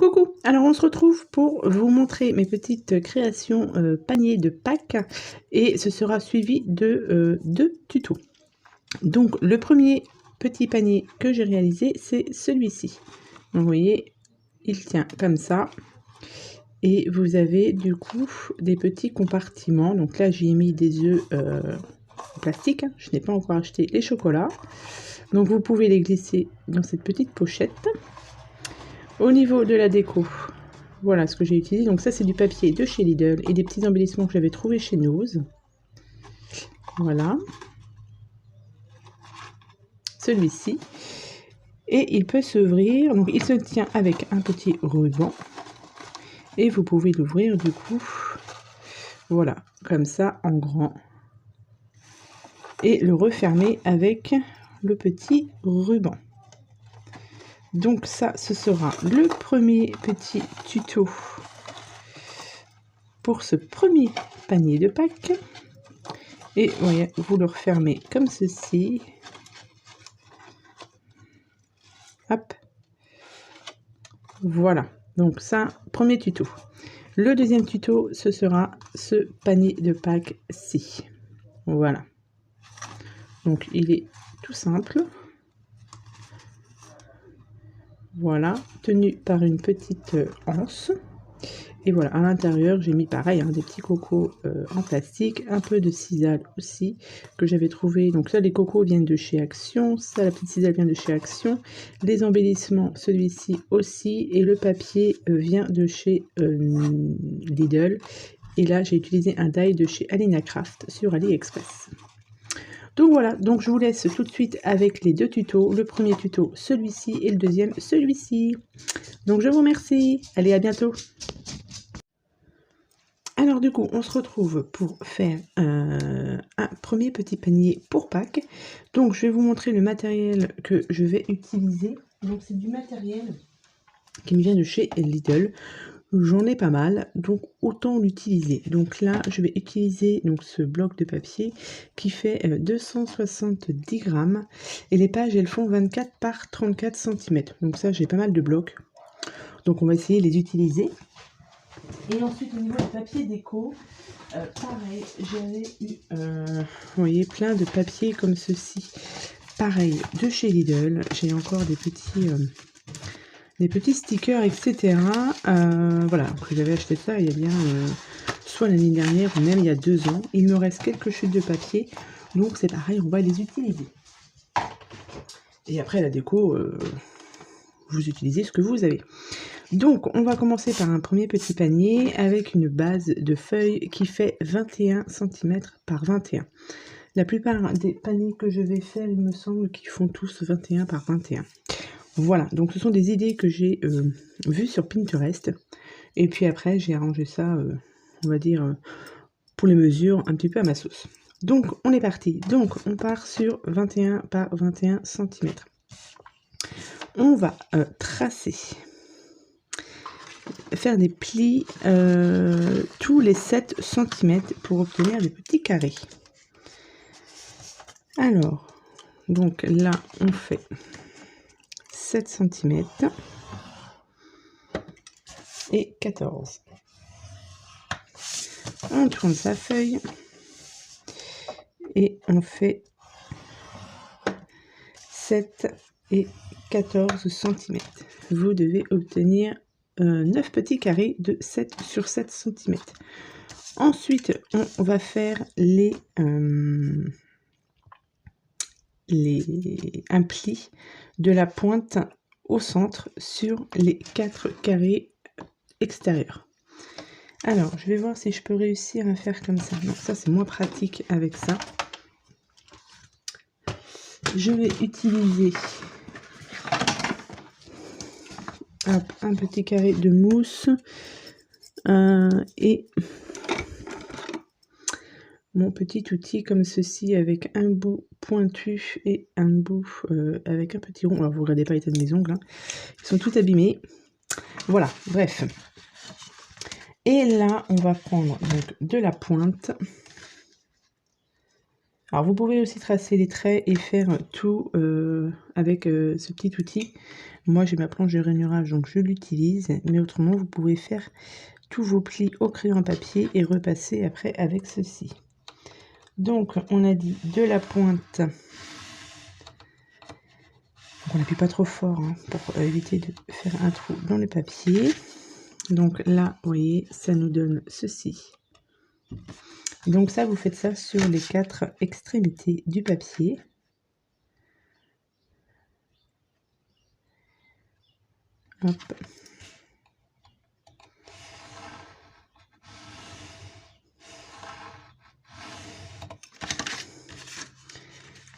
Coucou, alors on se retrouve pour vous montrer mes petites créations paniers de Pâques et ce sera suivi de 2 tutos. Donc le premier petit panier que j'ai réalisé, c'est celui-ci. Vous voyez, il tient comme ça et vous avez du coup des petits compartiments. Donc là j'ai mis des œufs en plastique, je n'ai pas encore acheté les chocolats. Donc vous pouvez les glisser dans cette petite pochette. Au niveau de la déco, voilà ce que j'ai utilisé. Donc ça c'est du papier de chez Lidl et des petits embellissements que j'avais trouvé chez Nose. Voilà. Celui-ci. Et il peut s'ouvrir. Donc il se tient avec un petit ruban. Et vous pouvez l'ouvrir du coup. Voilà. Comme ça en grand. Et le refermer avec le petit ruban. Donc ça, ce sera le premier petit tuto pour ce premier panier de Pâques. Et voyez, vous le refermez comme ceci. Hop. Voilà. Donc ça, premier tuto. Le deuxième tuto, ce sera ce panier de Pâques-ci. Voilà. Donc il est tout simple. Voilà, tenu par une petite anse. Et voilà, à l'intérieur, j'ai mis pareil, des petits cocos en plastique, un peu de cisale aussi, que j'avais trouvé. Donc ça, les cocos viennent de chez Action, ça, la petite cisale vient de chez Action. Les embellissements, celui-ci aussi, et le papier vient de chez Lidl. Et là, j'ai utilisé un die de chez Alina Craft sur AliExpress. Donc voilà, donc je vous laisse tout de suite avec les deux tutos. Le premier tuto, celui-ci, et le deuxième, celui-ci. Donc je vous remercie. Allez, à bientôt. Alors du coup, on se retrouve pour faire un premier petit panier pour Pâques. Donc je vais vous montrer le matériel que je vais utiliser. Donc c'est du matériel qui me vient de chez Lidl. J'en ai pas mal, donc autant l'utiliser. Donc là, je vais utiliser donc ce bloc de papier qui fait 270 grammes. Et les pages, elles font 24 par 34 cm. Donc ça, j'ai pas mal de blocs. Donc on va essayer de les utiliser. Et ensuite, au niveau du papier déco, pareil, j'avais eu, vous voyez, plein de papiers comme ceci. Pareil, de chez Lidl. J'ai encore des petits stickers, etc. Voilà, donc j'avais acheté ça il y a bien soit l'année dernière ou même il y a 2 ans. Il me reste quelques chutes de papier, donc c'est pareil, on va les utiliser. Et après la déco, vous utilisez ce que vous avez. Donc on va commencer par un premier petit panier avec une base de feuilles qui fait 21 cm par 21. La plupart des paniers que je vais faire, il me semble qu'ils font tous 21 par 21. Voilà, donc ce sont des idées que j'ai vues sur Pinterest. Et puis après, j'ai arrangé ça, on va dire, pour les mesures, un petit peu à ma sauce. Donc, on est parti. Donc, on part sur 21 par 21 cm. On va tracer, faire des plis tous les 7 cm pour obtenir des petits carrés. Alors, donc là, on fait 7 cm et 14. On tourne sa feuille et on fait 7 et 14 cm. Vous devez obtenir 9 petits carrés de 7 sur 7 cm. Ensuite, on va faire un pli de la pointe au centre sur les 4 carrés extérieurs. Alors, je vais voir si je peux réussir à faire comme ça. Non, ça c'est moins pratique avec ça. Je vais utiliser un petit carré de mousse et mon petit outil comme ceci avec un bout pointu et un bout avec un petit rond. Alors vous regardez pas l'état de mes ongles, ils sont tout abîmés. Voilà, bref. Et là, on va prendre donc de la pointe. Alors vous pouvez aussi tracer les traits et faire tout avec ce petit outil. Moi j'ai ma planche de rainurage donc je l'utilise, mais autrement vous pouvez faire tous vos plis au crayon à papier et repasser après avec ceci. Donc on a dit de la pointe. On n'appuie pas trop fort hein, pour éviter de faire un trou dans le papier. Donc là, vous voyez, ça nous donne ceci. Donc ça, vous faites ça sur les 4 extrémités du papier. Hop.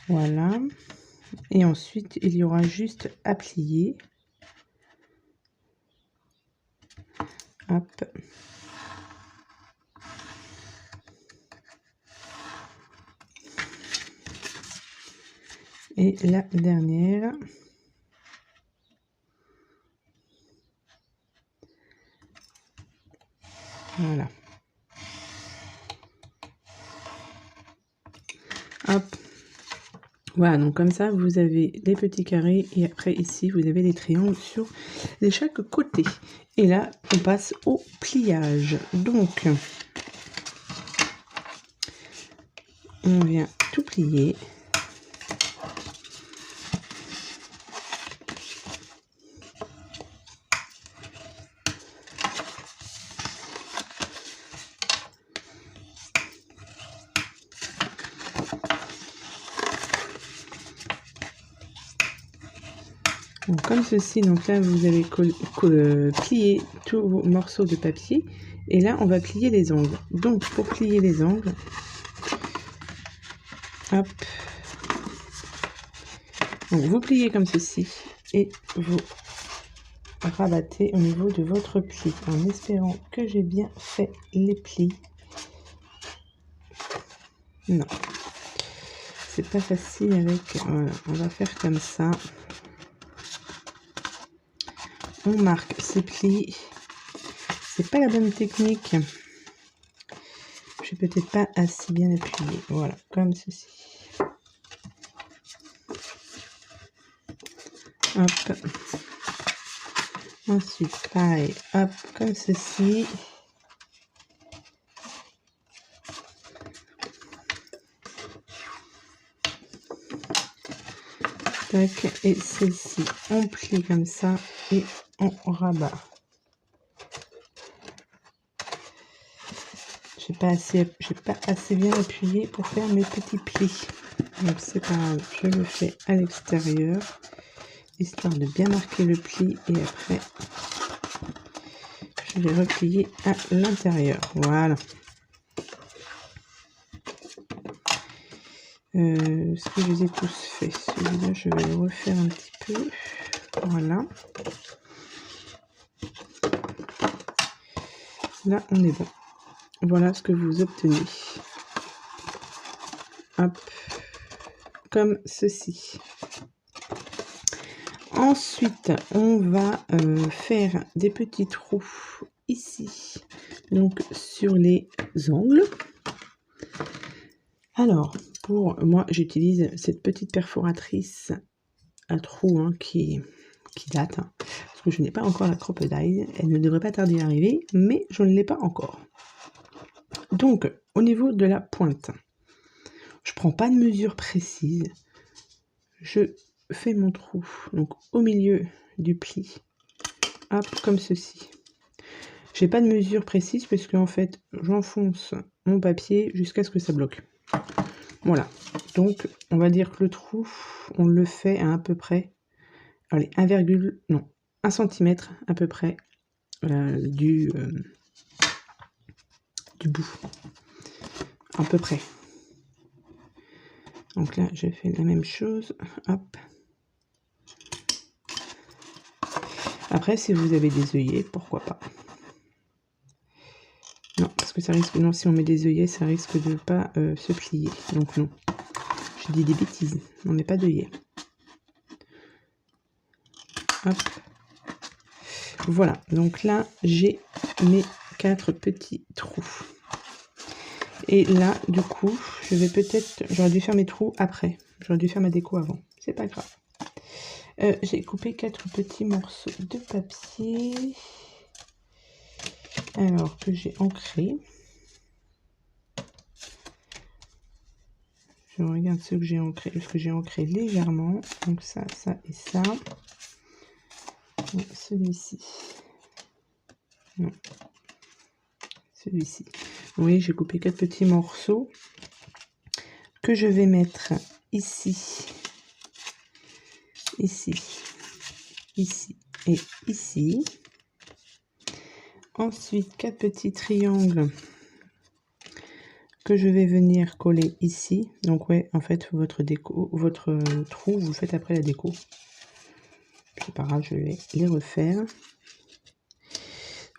Voilà. Et ensuite, il y aura juste à plier. Hop. Et la dernière. Voilà. Hop. Voilà, donc comme ça, vous avez les petits carrés et après ici, vous avez les triangles sur les chaque côté. Et là, on passe au pliage. Donc, on vient tout plier. Donc, comme ceci, donc là vous avez plié tous vos morceaux de papier et là on va plier les angles. Donc pour plier les angles, hop, donc, vous pliez comme ceci et vous rabattez au niveau de votre pli en espérant que j'ai bien fait les plis. Non, c'est pas facile avec, voilà, on va faire comme ça. On marque ces plis. C'est pas la bonne technique. Je suis peut-être pas assez bien appuyée. Voilà, comme ceci. Hop. Ensuite, pareil, hop, comme ceci. Tac, et celle-ci, on plie comme ça et on rabat. J'ai pas assez bien appuyé pour faire mes petits plis. Donc c'est pas grave, je le fais à l'extérieur, histoire de bien marquer le pli et après je vais replier à l'intérieur. Voilà. Est-ce que je les ai tous faits? Celui-là, je vais le refaire un petit peu. Voilà. Là, on est bon. Voilà ce que vous obtenez. Hop. Comme ceci. Ensuite, on va faire des petits trous ici. Donc, sur les angles. Alors, pour moi, j'utilise cette petite perforatrice à trous hein, qui date. Hein, parce que je n'ai pas encore la Crocodile. Elle ne devrait pas tarder à arriver, mais je ne l'ai pas encore. Donc, au niveau de la pointe, je prends pas de mesure précise. Je fais mon trou donc au milieu du pli. Hop, comme ceci. J'ai pas de mesure précise parce qu'en fait, j'enfonce mon papier jusqu'à ce que ça bloque. Voilà. Donc, on va dire que le trou, on le fait à peu près, allez, 1 cm à peu près du bout. À peu près. Donc là, je fais la même chose. Hop. Après, si vous avez des œillets, pourquoi pas. Non, parce que ça risque... Non, si on met des œillets, ça risque de pas se plier. Donc non. Je dis des bêtises. On met pas d'œillets. Hop. Voilà. Donc là, j'ai mes 4 petits trous. Et là, du coup, je vais peut-être... J'aurais dû faire mes trous après. J'aurais dû faire ma déco avant. C'est pas grave. J'ai coupé 4 petits morceaux de papier. Alors, que j'ai ancré. Je regarde ce que j'ai ancré. Parce que j'ai ancré légèrement. Donc ça, ça et ça. Celui-ci. Non. Celui-ci. Oui, j'ai coupé 4 petits morceaux que je vais mettre ici, ici, ici et ici. Ensuite, 4 petits triangles que je vais venir coller ici. Donc ouais, en fait, votre déco, votre trou, vous le faites après la déco. C'est pas grave, je vais les refaire.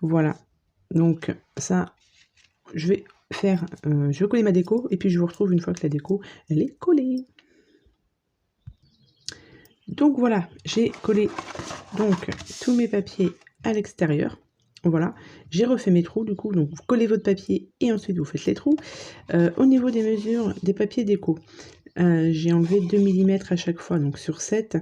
Voilà. Donc ça, je vais faire, je vais coller ma déco et puis je vous retrouve une fois que la déco elle est collée. Donc voilà, j'ai collé donc tous mes papiers à l'extérieur. Voilà, j'ai refait mes trous du coup, donc vous collez votre papier et ensuite vous faites les trous. Au niveau des mesures des papiers déco, j'ai enlevé 2 mm à chaque fois, donc sur 7,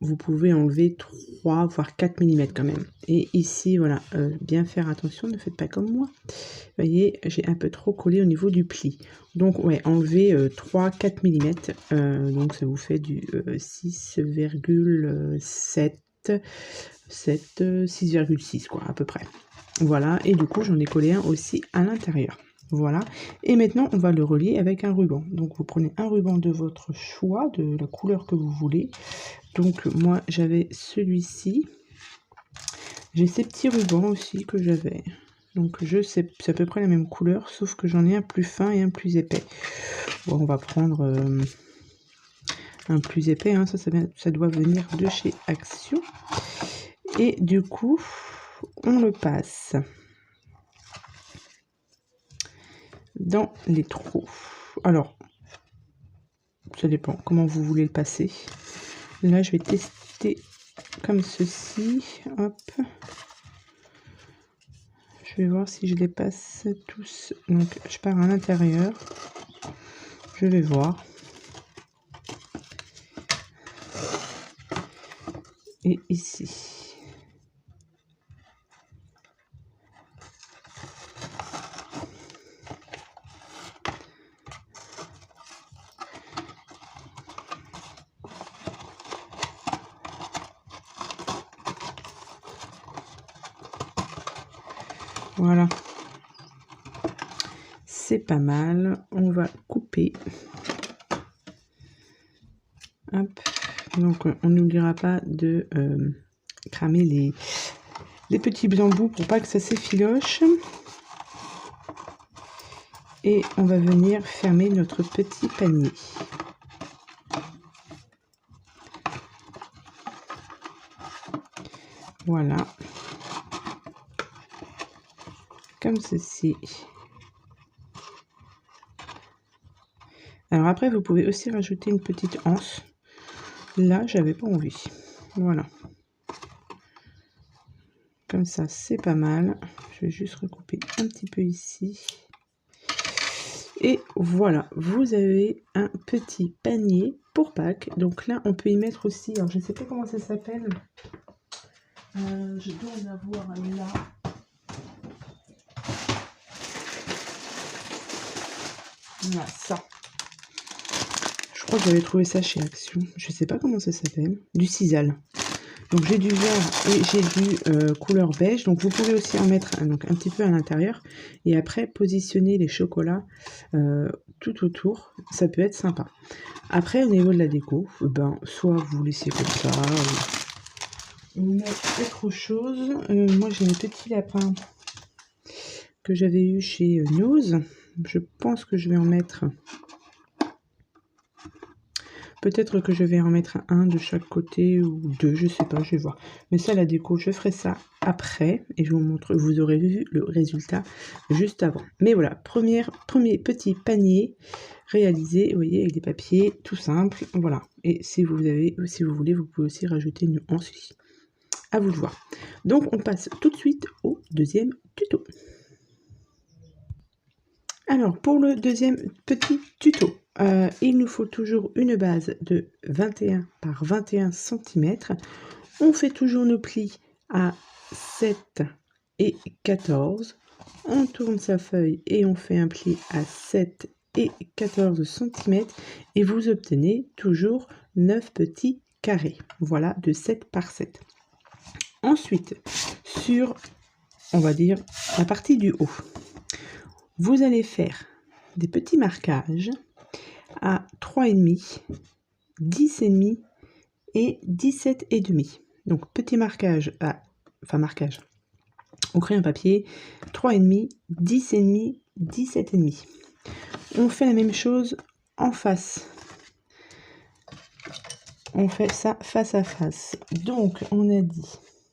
vous pouvez enlever 3 voire 4 mm quand même. Et ici, voilà, bien faire attention, ne faites pas comme moi. Vous voyez, j'ai un peu trop collé au niveau du pli. Donc, ouais, enlever 3-4 mm. Donc, ça vous fait du 6,7, 6,6 quoi, à peu près. Voilà, et du coup, j'en ai collé un aussi à l'intérieur. Voilà, et maintenant, on va le relier avec un ruban. Donc, vous prenez un ruban de votre choix, de la couleur que vous voulez. Donc, moi, j'avais celui-ci. J'ai ces petits rubans aussi que j'avais. Donc c'est à peu près la même couleur, sauf que j'en ai un plus fin et un plus épais. Bon, on va prendre un plus épais, hein, ça doit venir de chez Action. Et du coup, on le passe dans les trous. Alors, ça dépend comment vous voulez le passer. Là, je vais tester comme ceci. Hop. Je vais voir si je les passe tous. Donc, je pars à l'intérieur. Je vais voir. Et ici. Voilà. C'est pas mal. On va couper. Hop. Donc, on n'oubliera pas de cramer les petits bambous pour pas que ça s'effiloche. Et on va venir fermer notre petit panier. Voilà. Comme ceci. Alors après, vous pouvez aussi rajouter une petite anse. Là, j'avais pas envie. Voilà. Comme ça, c'est pas mal. Je vais juste recouper un petit peu ici. Et voilà, vous avez un petit panier pour Pâques. Donc là, on peut y mettre aussi, alors je ne sais pas comment ça s'appelle. Je dois en avoir là. Voilà, ça. Je crois que j'avais trouvé ça chez Action. Je ne sais pas comment ça s'appelle. Du sisal. Donc j'ai du vert et j'ai du couleur beige. Donc vous pouvez aussi en mettre donc, un petit peu à l'intérieur. Et après, positionner les chocolats tout autour. Ça peut être sympa. Après, au niveau de la déco, ben, soit vous laissez comme ça, ou autre chose. Moi, j'ai un petit lapin que j'avais eu chez Nose. Je pense que je vais en mettre... Peut-être que je vais en mettre un de chaque côté ou deux, je sais pas, je vais voir. Mais ça, la déco, je ferai ça après et je vous montre. Vous aurez vu le résultat juste avant. Mais voilà, premier petit panier réalisé, vous voyez, avec des papiers, tout simple, voilà. Et si vous voulez, vous pouvez aussi rajouter une anse ici. À vous de voir. Donc, on passe tout de suite au deuxième tuto. Alors, pour le deuxième petit tuto, il nous faut toujours une base de 21 par 21 cm. On fait toujours nos plis à 7 et 14. On tourne sa feuille et on fait un pli à 7 et 14 cm. Et vous obtenez toujours 9 petits carrés. Voilà, de 7 par 7. Ensuite, sur, on va dire, la partie du haut, vous allez faire des petits marquages à 3,5, 10,5 et 17,5. Donc petit marquage marquage au crayon papier, 3,5, 10,5, 17,5. On fait la même chose en face. On fait ça face à face. Donc on a dit,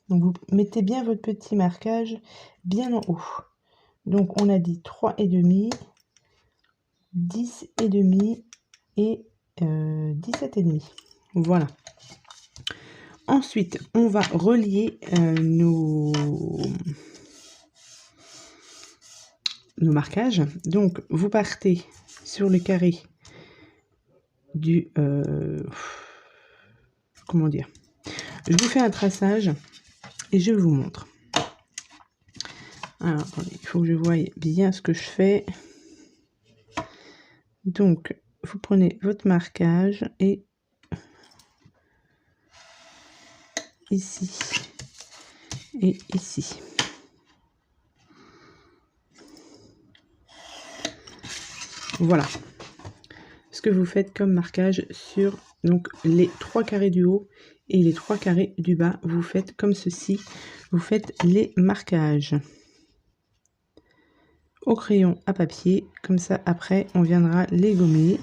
donc vous mettez bien votre petit marquage bien en haut. Donc on a dit 3,5, 10,5 et 17,5. Voilà. Ensuite, on va relier nos marquages. Donc, vous partez sur le carré du... comment dire? Je vous fais un traçage et je vous montre. Alors, attendez, il faut que je voie bien ce que je fais. Donc, vous prenez votre marquage et ici et ici. Voilà ce que vous faites comme marquage sur donc les 3 carrés du haut et les 3 carrés du bas. Vous faites comme ceci, vous faites les marquages au crayon à papier, comme ça après on viendra les gommer.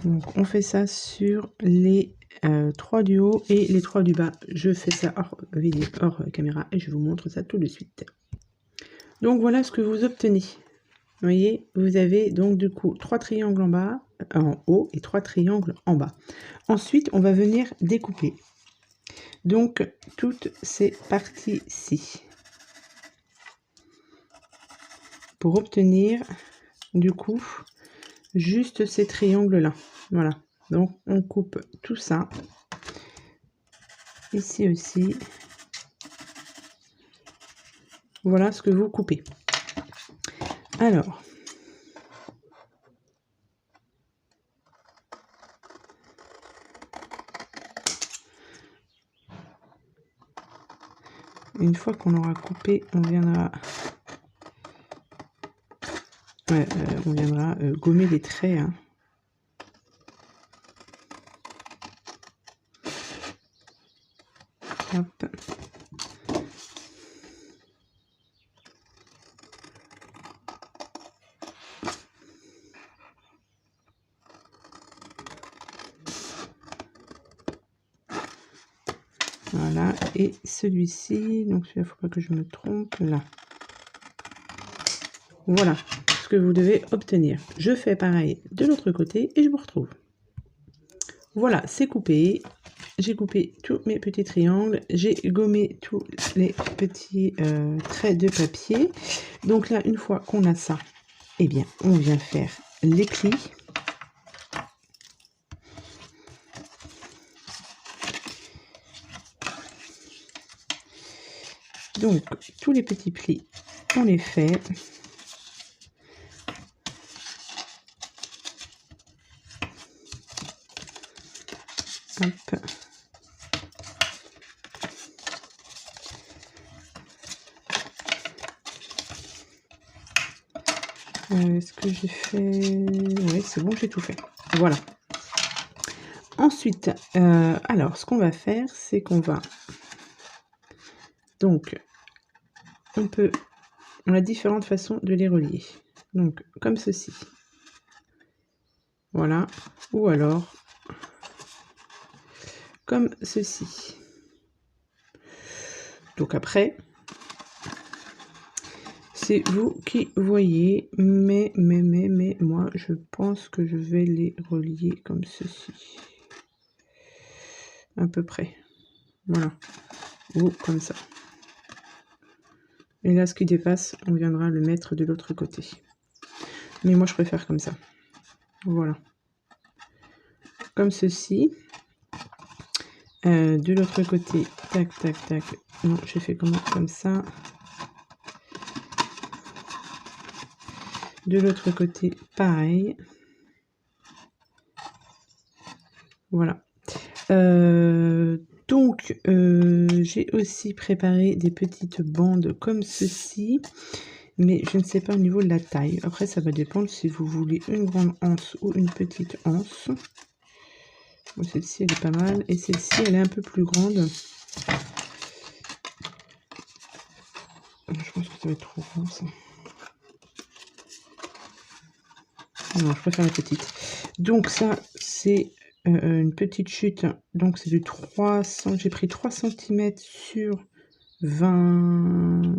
Donc on fait ça sur les 3 du haut et les 3 du bas. Je fais ça hors caméra et je vous montre ça tout de suite. Donc voilà ce que vous obtenez. Vous voyez, vous avez donc du coup 3 triangles en bas, en haut et 3 triangles en bas. Ensuite, on va venir découper. Donc toutes ces parties-ci. Pour obtenir du coup juste ces triangles-là. Voilà. Donc on coupe tout ça. Ici aussi. Voilà ce que vous coupez. Alors, une fois qu'on aura coupé, on viendra, gommer les traits. Hein. Hop. Voilà, et celui-ci, donc il ne faut pas que je me trompe, là. Voilà ce que vous devez obtenir. Je fais pareil de l'autre côté et je vous retrouve. Voilà, c'est coupé. J'ai coupé tous mes petits triangles. J'ai gommé tous les petits traits de papier. Donc là, une fois qu'on a ça, eh bien, on vient faire les plis. Donc, tous les petits plis, on les fait. Hop. Est-ce que j'ai fait... Oui, c'est bon, j'ai tout fait. Voilà. Ensuite, alors, ce qu'on va faire, c'est qu'on va... Donc, on a différentes façons de les relier. Donc, comme ceci. Voilà. Ou alors, comme ceci. Donc après, c'est vous qui voyez, mais moi, je pense que je vais les relier comme ceci. à peu près. Voilà. Ou comme ça. Et là, ce qui dépasse, on viendra le mettre de l'autre côté. Mais moi, je préfère comme ça. Voilà. Comme ceci. De l'autre côté, tac, tac, tac. Non, j'ai fait comment? Comme ça. De l'autre côté, pareil. Voilà. Donc, j'ai aussi préparé des petites bandes comme ceci. Mais je ne sais pas au niveau de la taille. Après, ça va dépendre si vous voulez une grande anse ou une petite anse. Bon, celle-ci, elle est pas mal. Et celle-ci, elle est un peu plus grande. Je pense que ça va être trop grand, ça. Non, je préfère la petite. Donc, ça, c'est une petite chute. Donc, c'est du 300. J'ai pris 3 cm sur 21.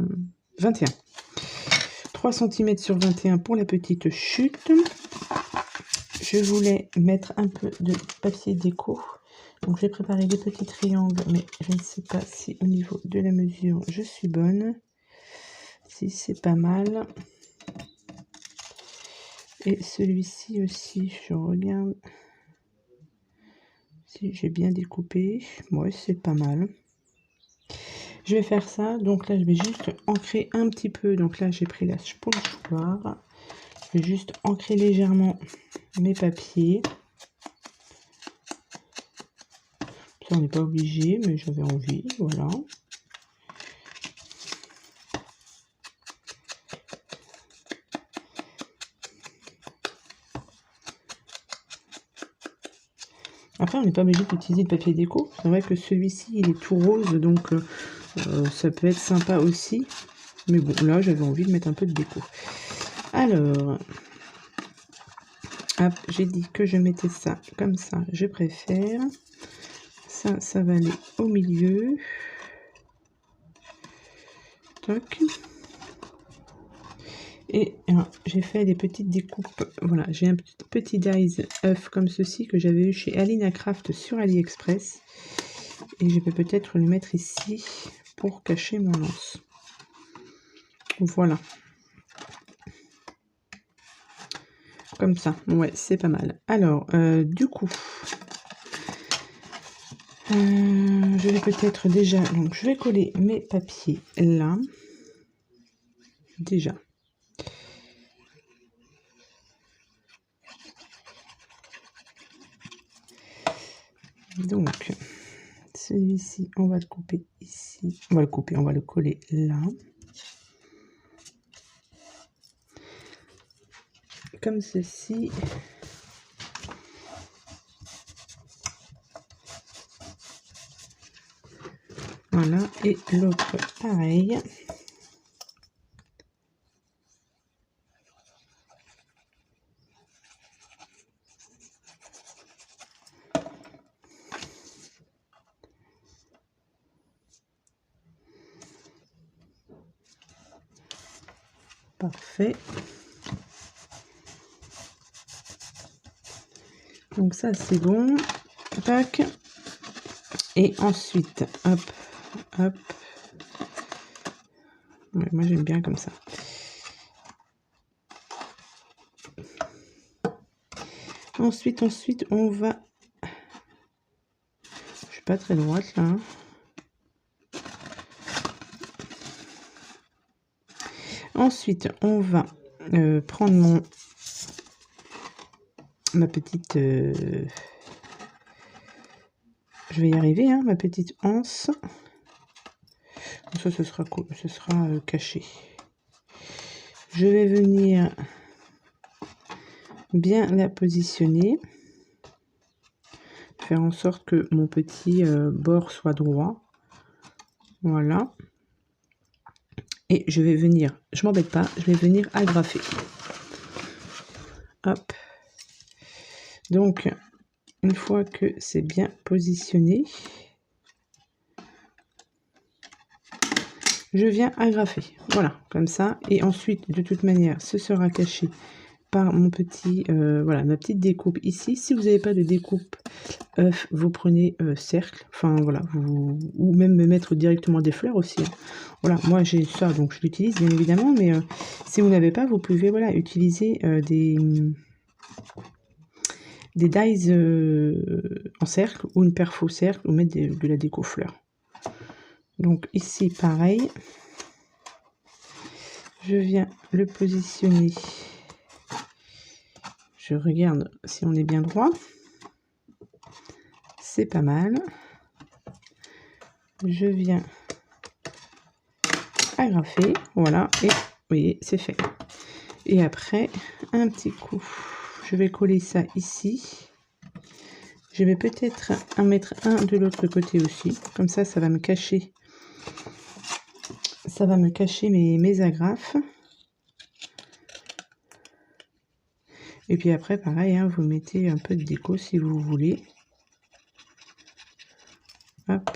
3 cm sur 21 pour la petite chute. Je voulais mettre un peu de papier déco. Donc, j'ai préparé des petits triangles, mais je ne sais pas si au niveau de la mesure, je suis bonne. Si, c'est pas mal. Et celui-ci aussi, je regarde si j'ai bien découpé. Ouais, c'est pas mal. Je vais faire ça. Donc là, je vais juste ancrer un petit peu. Donc là, j'ai pris la pochoir. Je vais juste ancrer légèrement mes papiers. Ça, on n'est pas obligé, mais j'avais envie. Voilà. Après, on n'est pas obligé d'utiliser le papier déco. C'est vrai que celui-ci, il est tout rose, donc ça peut être sympa aussi. Mais bon, là, j'avais envie de mettre un peu de déco. Alors, hop, j'ai dit que je mettais ça comme ça, je préfère. Ça, ça va aller au milieu. Toc. Et j'ai fait des petites découpes. Voilà, j'ai un petit dies œuf comme ceci que j'avais eu chez Alina Craft sur AliExpress. Et je vais peut-être le mettre ici pour cacher mon lance. Voilà. Comme ça, ouais, c'est pas mal. Alors, du coup, je vais peut-être déjà... Donc, je vais coller mes papiers là. Déjà. Donc, celui-ci, on va le couper ici. On va le couper, on va le coller là. Comme ceci. Voilà, et l'autre pareil. Parfait. Donc ça, c'est bon. Tac. Et ensuite, hop, hop. Ouais, moi, j'aime bien comme ça. Ensuite, on va... Je suis pas très droite, là. Ensuite, on va prendre ma petite... je vais y arriver, hein, ma petite anse. Ça, ce sera caché. Je vais venir bien la positionner. Faire en sorte que mon petit bord soit droit. Voilà. Et je vais venir, je m'embête pas, je vais venir agrafer. Hop. Donc, une fois que c'est bien positionné, je viens agrafer. Voilà, comme ça. Et ensuite, de toute manière, ce sera caché par mon petit, voilà, ma petite découpe ici. Si vous n'avez pas de découpe œuf, vous prenez cercle, enfin voilà, ou même mettre directement des fleurs aussi, hein. Voilà, moi j'ai ça, donc je l'utilise bien évidemment, mais si vous n'avez pas, vous pouvez voilà, utiliser des dies en cercle ou une perfo cercle ou mettre de la déco fleurs. Donc ici pareil, je viens le positionner, je regarde si on est bien droit, c'est pas mal, je viens agrafer, voilà, et vous voyez c'est fait. Et après un petit coup, je vais coller ça ici, je vais peut-être en mettre un de l'autre côté aussi, comme ça ça va me cacher mes agrafes. Et puis après pareil, hein, vous mettez un peu de déco si vous voulez, hop.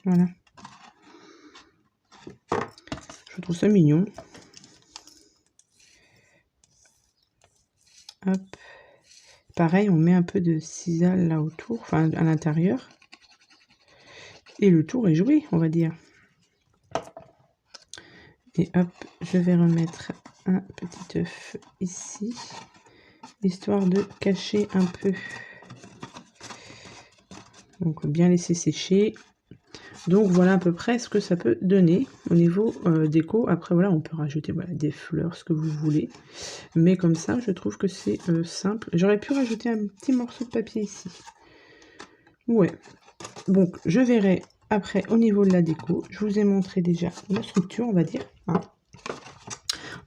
Voilà, je trouve ça mignon. Hop. Pareil, on met un peu de sisal là autour, enfin à l'intérieur. Et le tour est joué, on va dire. Et hop, je vais remettre un petit œuf ici, histoire de cacher un peu. Donc bien laisser sécher. Donc voilà à peu près ce que ça peut donner au niveau déco. Après voilà, on peut rajouter voilà, des fleurs, ce que vous voulez. Mais comme ça, je trouve que c'est simple. J'aurais pu rajouter un petit morceau de papier ici. Ouais. Donc je verrai après au niveau de la déco. Je vous ai montré déjà la structure, on va dire, hein.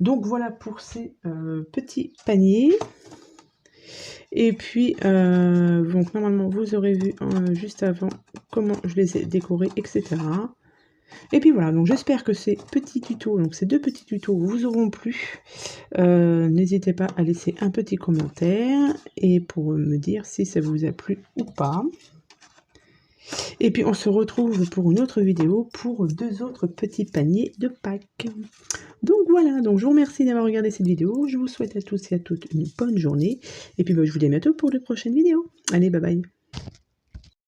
Donc voilà pour ces petits paniers. Et puis, donc normalement, vous aurez vu juste avant comment je les ai décorés, etc. Et puis voilà, donc j'espère que ces petits tutos, donc ces 2 petits tutos vous auront plu. N'hésitez pas à laisser un petit commentaire et pour me dire si ça vous a plu ou pas. Et puis on se retrouve pour une autre vidéo pour 2 autres petits paniers de Pâques. Donc voilà, donc je vous remercie d'avoir regardé cette vidéo. Je vous souhaite à tous et à toutes une bonne journée. Et puis je vous dis à bientôt pour de prochaines vidéos. Allez, bye bye.